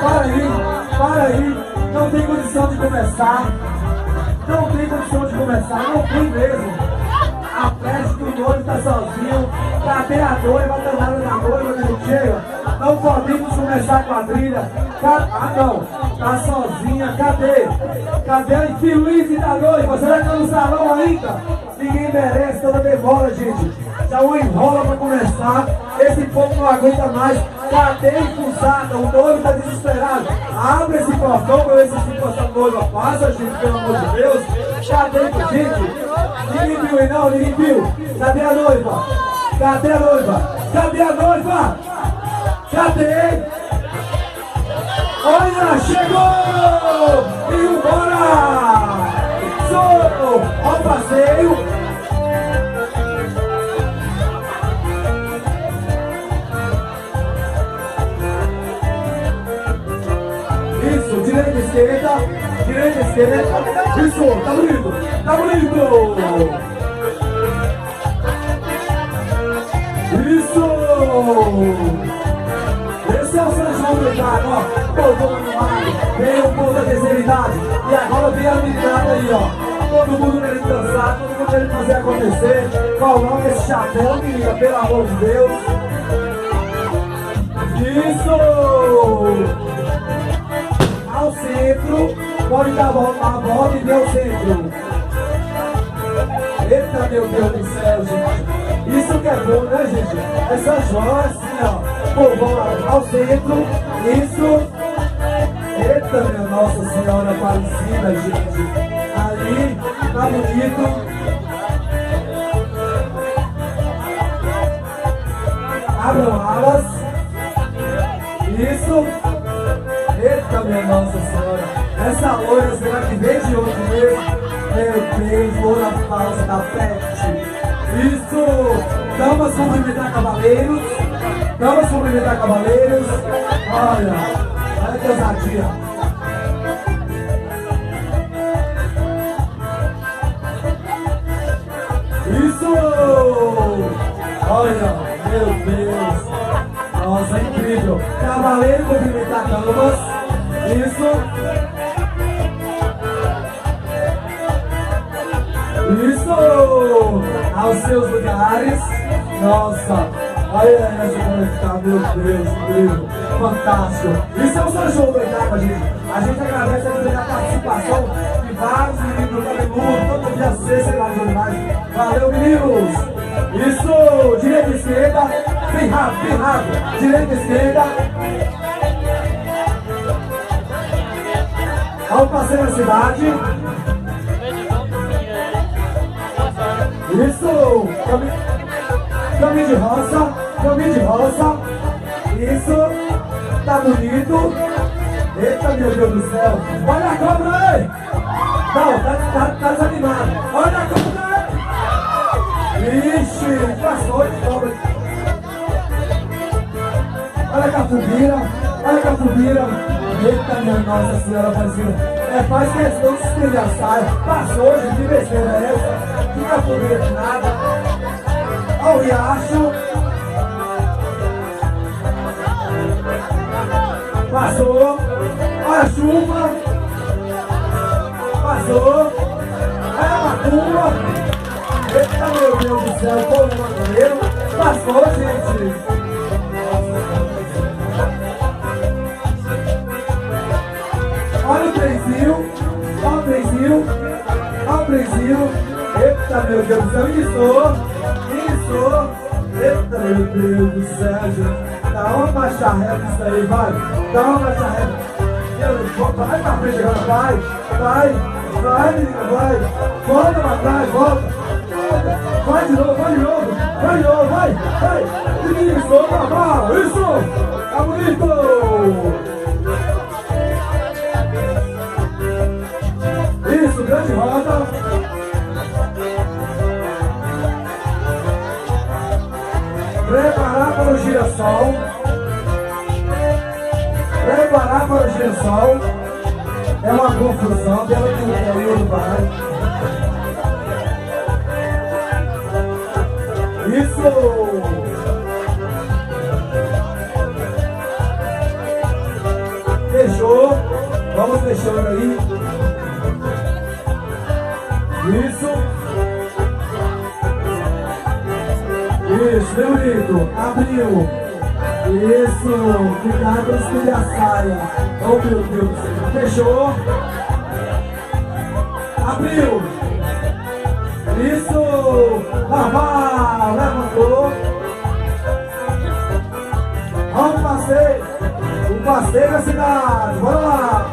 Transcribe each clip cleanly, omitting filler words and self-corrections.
para aí. Não tem condição de começar. Não tem condição de começar. Não tem mesmo. A festa que o noivo está sozinho. Cadê a noiva? A danada da noiva que não chega. Não podemos começar a quadrilha. Ah, não. Tá sozinha. Cadê? Cadê a infeliz da noiva? Será que tá no salão ainda? Ninguém merece toda demora, gente. Já uma enrola pra começar. Esse povo não aguenta mais. Cadê impulsada? O noivo tá desesperado. Abre esse portão pra ver se essa noiva passa, gente, pelo amor de Deus. Cadê, gente? Ninguém viu aí não, ninguém viu. Cadê a noiva? Cadê a noiva? Cadê a noiva? Cadê? Olha, chegou! E embora! Sou ao passeio. Isso, direita, esquerda. Isso, tá bonito, tá bonito! Isso! Esse é o São João do Itaco, ó. Povo animado, veio o povo da terceira idade. E agora vem a meninada aí, ó. Todo mundo querendo dançar, todo mundo querendo fazer acontecer. Coloca esse chapéu, menina, pelo amor de Deus. Isso! Ao centro, pode dar a volta e ver o centro. Eita, meu Deus do céu, gente. Isso que é bom, né, gente? É São João, assim, ó. Pô, ao centro, isso. Eita, minha Nossa Senhora Aparecida, gente. Ali, tá bonito. Abram alas. Isso. Eita, minha Nossa Senhora. Essa loira, será que vem de onde mesmo? Meu Deus, loira falsa da peste. Isso. Damas cumprimentar cavaleiros. Damas cumprimentar cavaleiros. Olha que ousadia. Isso. Olha, meu Deus. Nossa, é incrível. Cavaleiro cumprimentar damas. Isso. Isso. Aos seus lugares. Nossa. Olha essa como está, meu Deus, incrível. Fantástico. Isso é o São João do Itaco, gente. A gente agradece a participação de vários meninos do cabeludo, todo dia 6, sei lá de onde mais. Valeu, meninos. Isso. Direita e esquerda. Bem rápido. Direita e esquerda. Ao passeio na cidade. Isso. Caminho de roça. Isso. Tá bonito. Eita, meu Deus do céu. Olha a cobra aí. Não, tá desanimado. Olha a cobra aí. Ixi, passou de cobra. Olha a capubira. Eita, minha Nossa Senhora Aparecida. Faz questão de se estender a saia. Passou, gente, que besteira é essa? Que capubira de nada. Olha o riacho. Passou. Olha a chuva. Passou. Olha a macumba. Eita, meu Deus do céu, o povo maconheiro. Passou, gente. Olha o trenzinho. Eita, meu Deus do céu, isso. Eita, meu Deus do céu, gente. Dá uma marcha reta isso aí, vai. Dá uma marcha reta. Vai pra frente agora, vai, menina, vai. Volta pra trás, volta. Vai de novo, vai. Isso, babá, isso. Tá bonito. Isso, grande roda. Preparar para o girassol. É uma confusão, pelo que o período vai. Isso! vamos fechando aí. Isso. Isso, meu lindo. Abriu. Isso. Cuidado para escolher a saia. Oh, meu Deus. Fechou. Abriu. Isso. Vavá. Levantou. Vamos passeio. O passeio da cidade. Bora lá.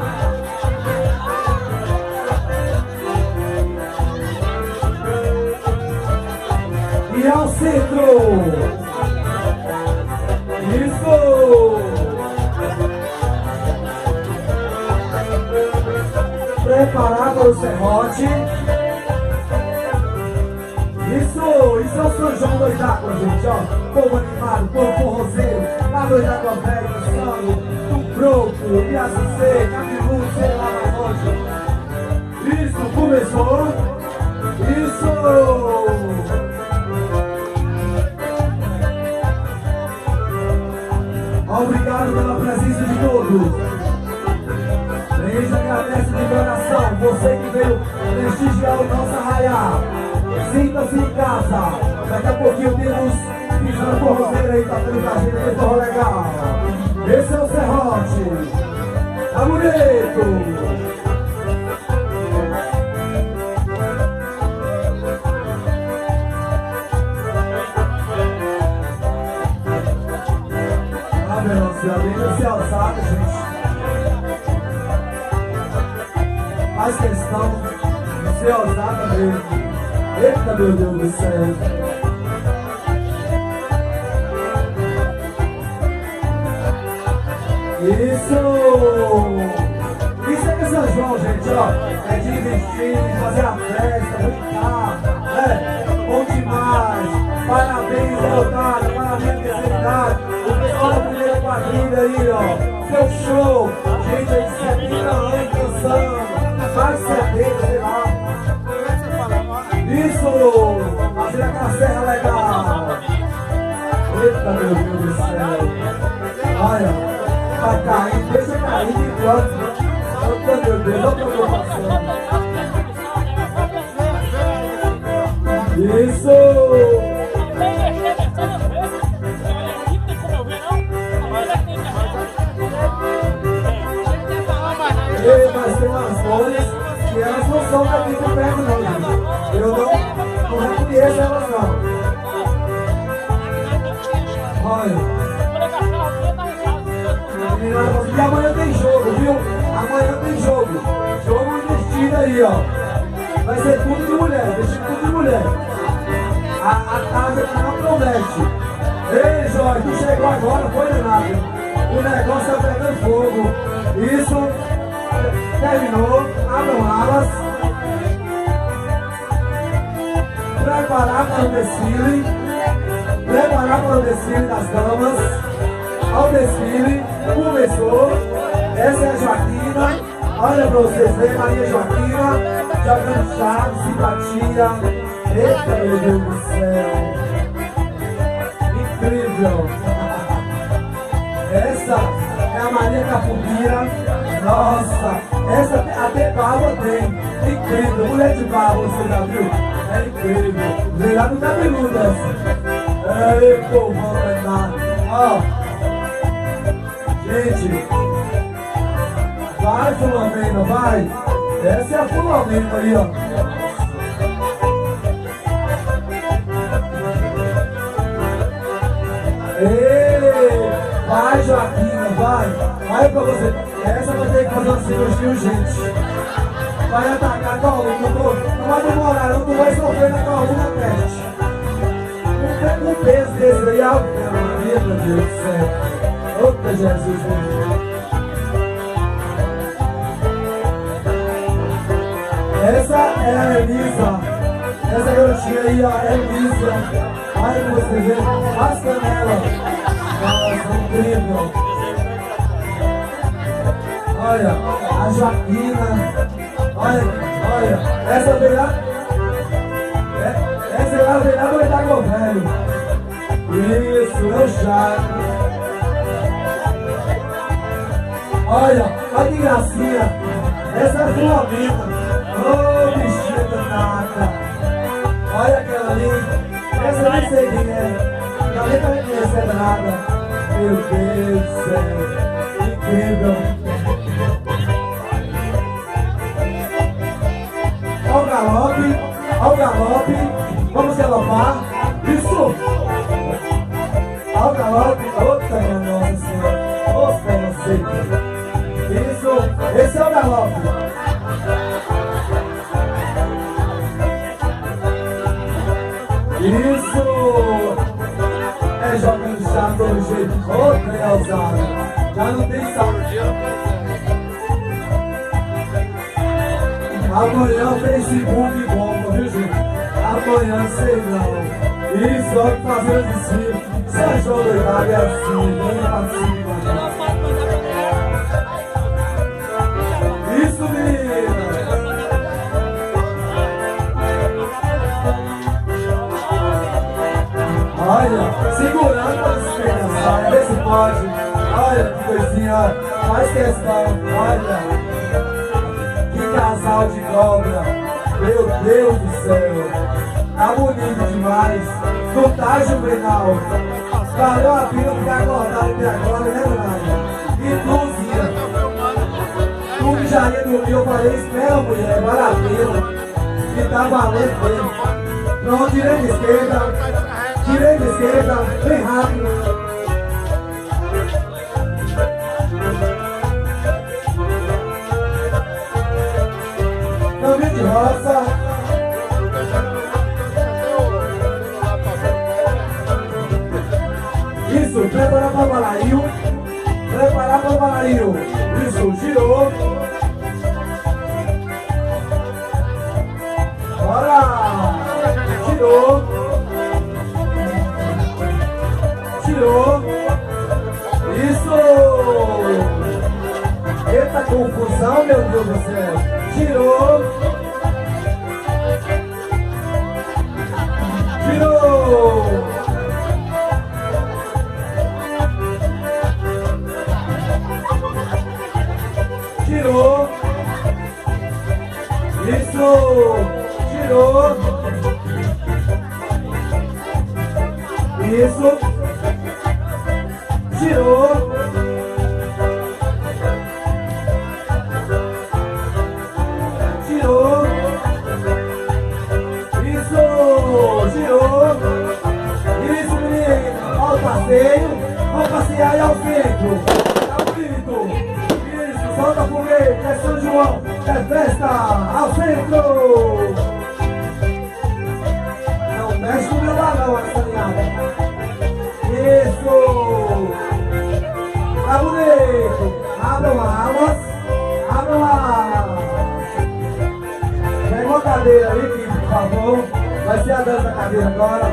E ao centro. Isso. Preparar para o serrote. Isso é o São João Dois Águas, gente, ó. Povo animado, povo forrozeiro, na Dois Águas velho, no samba, no broco, Piaçucê, Capilu, sei lá mais onde. Isso, começou. Isso. Obrigado pela presença de todos. Eles agradecem de coração você que veio prestigiar o nosso arraial. Sinta-se em casa. Daqui a pouquinho temos pisando forrozeiro aí, tá tendo com a gente, que forró legal. Esse é o serrote. Tá bonito. Ah, meu Deus do céu, deixa ser ousado, gente. Faz questão de ser ousada mesmo. Eita, meu Deus do céu. Isso é que é São João, gente, ó. É de investir, de fazer a festa, brincar, bom demais. Parabéns, Leotardo, parabéns, terceira. O pessoal da primeira quadrilha aí, ó. Seu show, gente aí de 70 anos dançando, mais de 70, sei lá. Isso! Fazer aquela serra legal! Eita, meu Deus do céu! Olha, vai cair, deixa cair de quanto? Eita, meu Deus, olha o que eu tô passando! Isso! Ei, mas tem umas folhas que elas não são daqui do perto, não, gente. Eu não reconheço elas, não. Olha. E amanhã tem jogo, viu? Amanhã tem jogo. Jogo investido aí, ó. Vai ser tudo de mulher, vestido tudo de mulher. A casa não promete. Ei, Jorge, tu chegou agora, não foi nada. O negócio tá pegando fogo. Isso. Terminou, abram alas. Preparar para o desfile. Preparar para o desfile das damas. Ao desfile, começou. Essa é a Joaquina. Olha para vocês verem, Maria Joaquina. Jogando chave, simpatia. Eita, meu Deus do céu. Incrível. Essa é a Maria Capoeira. Nossa, essa até barba tem. Incrível, mulher de barba, você já viu? É incrível. Vem lá no cabeludo essa. Ei, povão danado. Ó. Gente. Vai, Filomena, vai. Essa é a Filomena aí, ó. Ei, vai, Joaquina, vai. Vai pra você. Essa vai ter que fazer uma cirurgia urgente. Vai atacar a coluna, não vai demorar, não, tu vai sofrer na coluna teste. Um peso desse aí, Ave Maria, meu Deus do céu. Outra Jesus, meu Deus. Essa é a Elisa. Essa garotinha aí, ó, é Elisa. Olha pra você ver, as canelas. Nossa, incrível. Olha, a Joaquina. Olha, essa veio lá. Essa veio lá do Itago Velho. Isso, é o Jaco. Olha, olha que gracinha. Essa é a Flamengo. Ô, bichinha danada. Olha aquela ali. Essa eu nem sei quem é. Não nem tá reconhecendo nada. Meu Deus do céu. Incrível. Olha o galope. Olha o galope. Vamos galopar. Isso. Olha o galope. Outra, minha nossa senhora. Nossa, eu não sei. Isso, esse é o galope. Isso. É jogando chá todo jeito. Ô, trem ousado. Já não tem saúde. Amanhã o Facebook bomba, viu, gente? Amanhã sei não. Isso, olha que fazendo desfile. São João do Itália é assim, vem pra cima. Isso, menina! Olha, segurando para se pensar, vê se pode. Olha que coisinha, faz questão, olha. Que casal de cobra, meu Deus do céu. Tá bonito demais, não tá, Juvenal? Valeu a pena ficar acordado até agora, né, Nada? E Luzinha, tu que já ia dormir, eu falei, espera, mulher, vale a pena. Que tá valendo bem. Pronto, direita, esquerda, bem rápido. Caminho de roça. Isso, preparar para o balaio. Preparar para o balaio. Isso, girou. Bora! Girou. Girou. Isso! Eita confusão, meu Deus do céu. Girou. Girou. Girou. Isso. Girou. Isso. Girou. Girou. Isso. Girou. Isso, menino. Olha o passeio. Vamos passear aí ao centro. Tá bonito. Isso. Solta por meio. É São João. É festa. Ao centro. Não mexe no meu balão, essa linhada. Isso. Tá bonito. Abram alas. Abram alas. Pega uma cadeira aí, filho, por favor. Vai ser a dança da cadeira agora.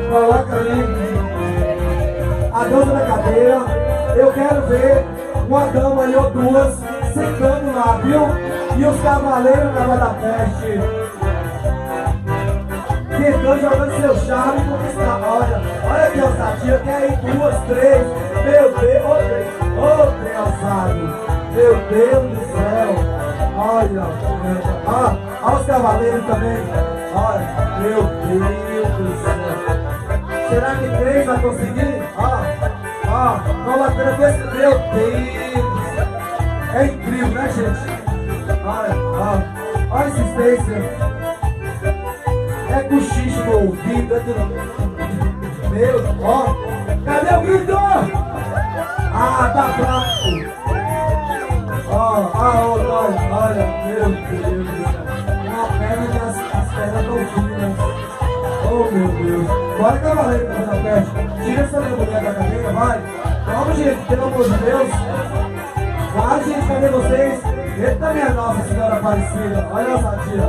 Coloca ali a dança da cadeira. Eu quero ver uma dama aí ou duas secando lá, viu? E os cavaleiros na da peste tentando, jogando seu charme e conquistar. Olha que ousadia, tem aí duas, três. Meu Deus, ô trem ousado. Meu Deus do céu. Olha os cavaleiros também. Olha, meu Deus do céu. Será que três vai conseguir? Colocando esse. Meu Deus. É incrível, né, gente? Olha a insistência. É cochicho no ouvido, é tudo. Meu, cadê o grito? Tá fraco. Olha, meu Deus do céu. Uma perna e as pernas tão finas. Oh, meu Deus. Bora, cavaleiro, pra fazer a festa. Tira essa mulher da cadeira, vai. Vamos, gente, pelo amor de Deus. Vai, gente, cadê vocês? Eita, minha Nossa Senhora Aparecida. Olha essa tia.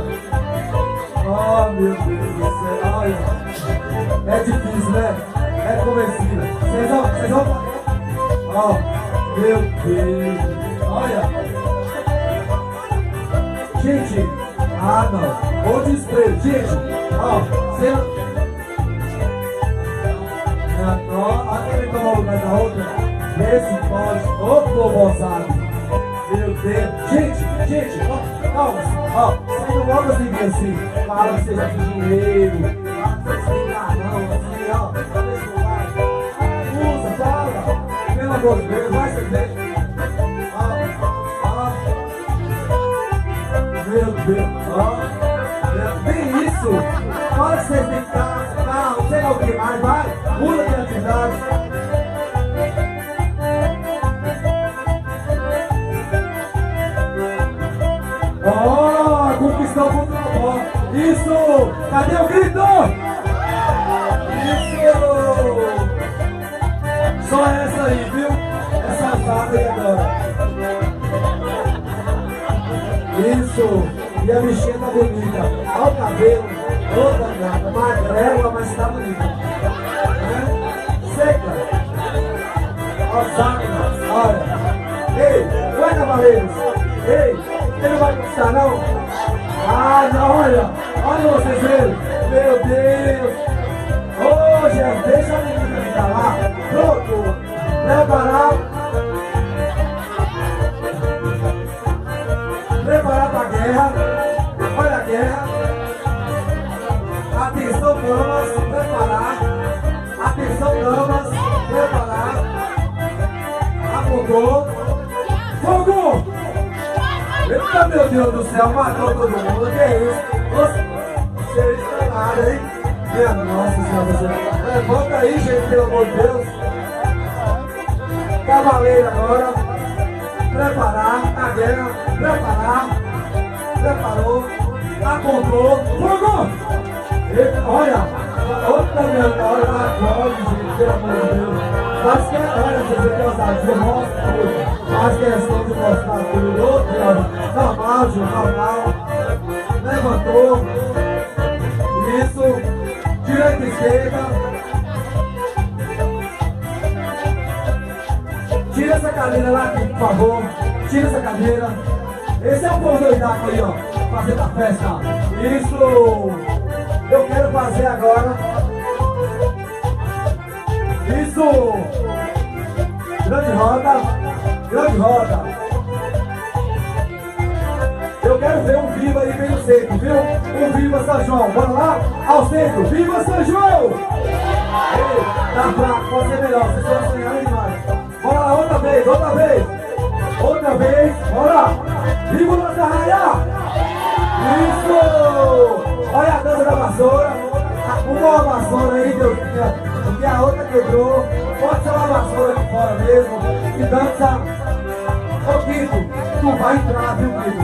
Oh, meu Deus do céu, olha. É difícil, né? É convencido. Vocês vão... meu Deus. Olha. Gente, não. Ou desprezo. Gente, você... Olha quem tomou o lugar da outra. Vê se pode. Ô, povo ousado. Ó, você não logo assim, fala que vocês têm dinheiro, fala que vocês têm carrão, assim, ó, usa, fala, pelo amor de Deus, vai ser bem. Meu Deus, ó, tem isso, fala que vocês têm carro, não sei lá o que mais, vai, muda de atividade. Conquistou o futebol. Isso! Cadê o grito? Isso! Só essa aí, viu? Essa vaga aí agora. Isso! E a bichinha tá bonita. Olha o cabelo. Outra gata. Magrela, mas tá bonita. Seca. Olha o saco. Olha. Ei, vai, cavaleiros. Ei. Ele não vai conquistar, não? Ah, não, olha vocês verem. Meu Deus. Ô, Jesus, deixa a menina ficar lá. Pronto. Preparar. Preparar para a guerra. Olha a guerra. Atenção, damas. Preparar. Atenção, damas. Preparar. Apontou. Fogo! Eita, meu Deus do céu, matou todo mundo, que é isso? Vocês estão nada, hein? Minha nossa senhora, levanta aí, gente, pelo amor de Deus. Cavaleiro agora. Preparar, a guerra, preparar. Preparou, apontou, fogo! Eita, olha, outra minha hora na prova, gente, pelo amor de Deus. Mas que olha, você tem ousadia, mostra tudo. Faz questão de mostrar tudo. Outro, normal, Gil, normal. Levantou. Isso. Direita e esquerda. Tira essa cadeira lá aqui, por favor. Tira essa cadeira. Esse é o povo doidaco aí, ó. Fazendo a festa. Isso. Eu quero fazer agora. Isso. Grande roda. Grande roda. Eu quero ver um viva aí bem no centro, viu? Um viva São João. Bora lá? Ao centro. Viva São João! Ei, tá fraco, pode ser melhor. Vocês estão sonhando demais. Bora lá, outra vez, outra vez. Outra vez. Bora. Viva o nosso arraiá! Isso! Olha a dança da vassoura. Uma vassoura aí, Deus. Porque a outra quebrou. Pode ser uma vassoura aqui fora mesmo. E dança. Ô Kiko, tu vai entrar, viu, Kiko?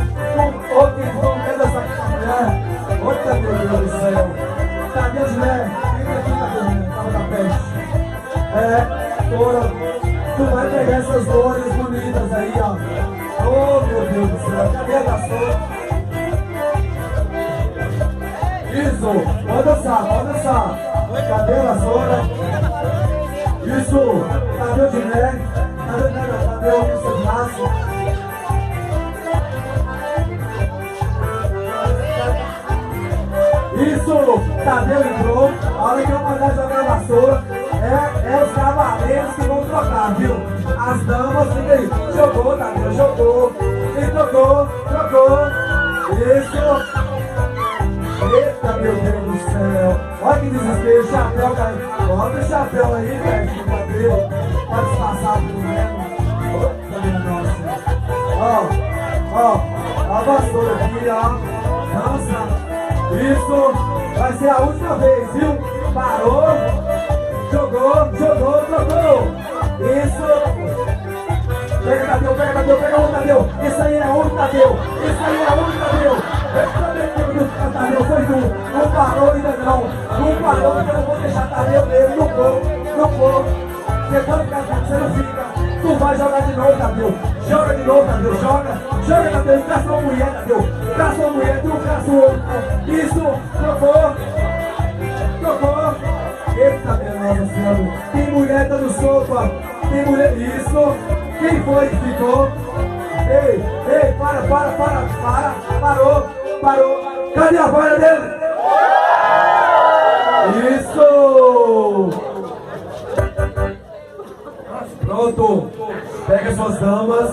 Ô Kiko, tu não quer dançar com a mulher? Outra, meu Deus do céu. Cadê a mulher? Fica aqui, tá tava na peste. É, fora. Tu vai pegar essas flores bonitas aí, ó. Oh, meu Deus do céu. Cadê a vassoura? Isso, pode dançar, pode dançar. Cadê a vassoura? Isso, cadê o Diné? Cadê o seu braço? Isso, Tadeu entrou. A hora que eu mandar jogar a vassoura, é os cavaleiros que vão trocar, viu? As damas ficam aí. Jogou, Tadeu, jogou. E trocou, trocou. Isso. Eita, meu Deus do céu. Olha que desespero, o chapéu caiu. Bota o chapéu aí, velho, no cabelo. Pode disfarçar do mesmo. Eita, minha nossa. Ó, a vassoura aqui, ó. Dança. Isso. Vai ser a última vez, viu? Parou. Jogou, jogou, trocou. Isso. Pega, Tadeu, pega, Tadeu, pega o Tadeu. Esse aí é o Tadeu. Esse aí é o Tadeu. Tadeu foi tu. Não parou ainda não. Não parou porque eu não vou deixar Tadeu dele. Não vou, não vou. Você pode ficar, você não fica. Tu vai jogar de novo, Tadeu. Joga de novo, Tadeu. Joga. Joga, Tadeu. Caça uma mulher, Tadeu. Caça uma mulher, tu caça o outro. Isso. Trocou. Trocou. Eita, minha nossa senhora. Tem mulher dando sopa. Tem mulher. Isso. Quem foi que ficou? Ei, parou, parou. Cadê a voz dele? Isso! Pronto. Pega suas damas.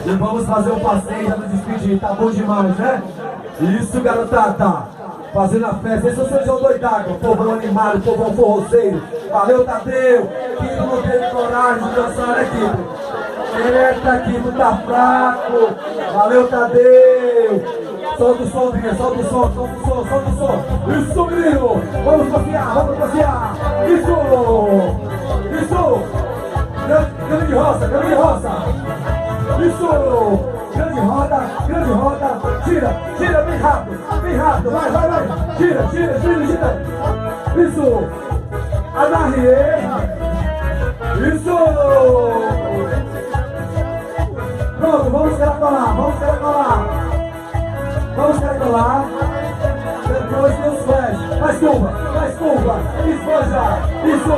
E vamos fazer um passeio já nos despedir, tá bom demais, né? Isso, garotada! Fazendo a festa, esse é o São João Doidágua, povão animado, povão forrozeiro. Valeu, Tadeu! Quem não teve coragem de dançar aqui? Eita, aqui, tu tá fraco! Valeu, Tadeu! Solta o som, Vinha, solta o som, solta o som, solta o som! Isso, menino! Vamos passear, vamos passear! Isso! Isso! Grande roça, grande roça! Isso! Grande roda, tira bem rápido, vai, tira, isso, agarre, isso, pronto, vamos caracolar, depois tem os flash, mais curva, esponja, isso,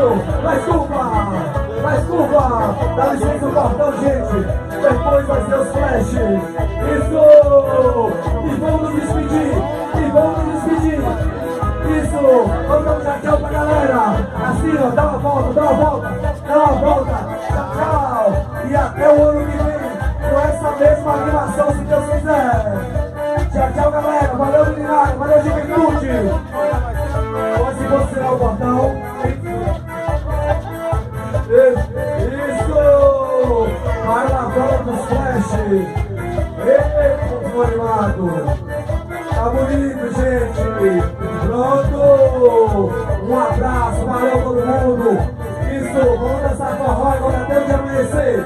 mais curva, dá licença no portão, gente. Depois vai ser os flash. Isso! E vamos nos despedir. Isso! Vamos dar um tchau pra galera. Assim, ó, dá uma volta. Tchau. E até o ano que vem, com essa mesma animação, se Deus quiser. Tchau, galera. Valeu, meninada. Valeu, juventude. Hoje você é o botão. Isso! Vai na bola dos flash! Ei, povo animado! Tá bonito, gente! Pronto! Um abraço, valeu todo mundo! Isso, vamos dançar forró agora até o dia amanhecer!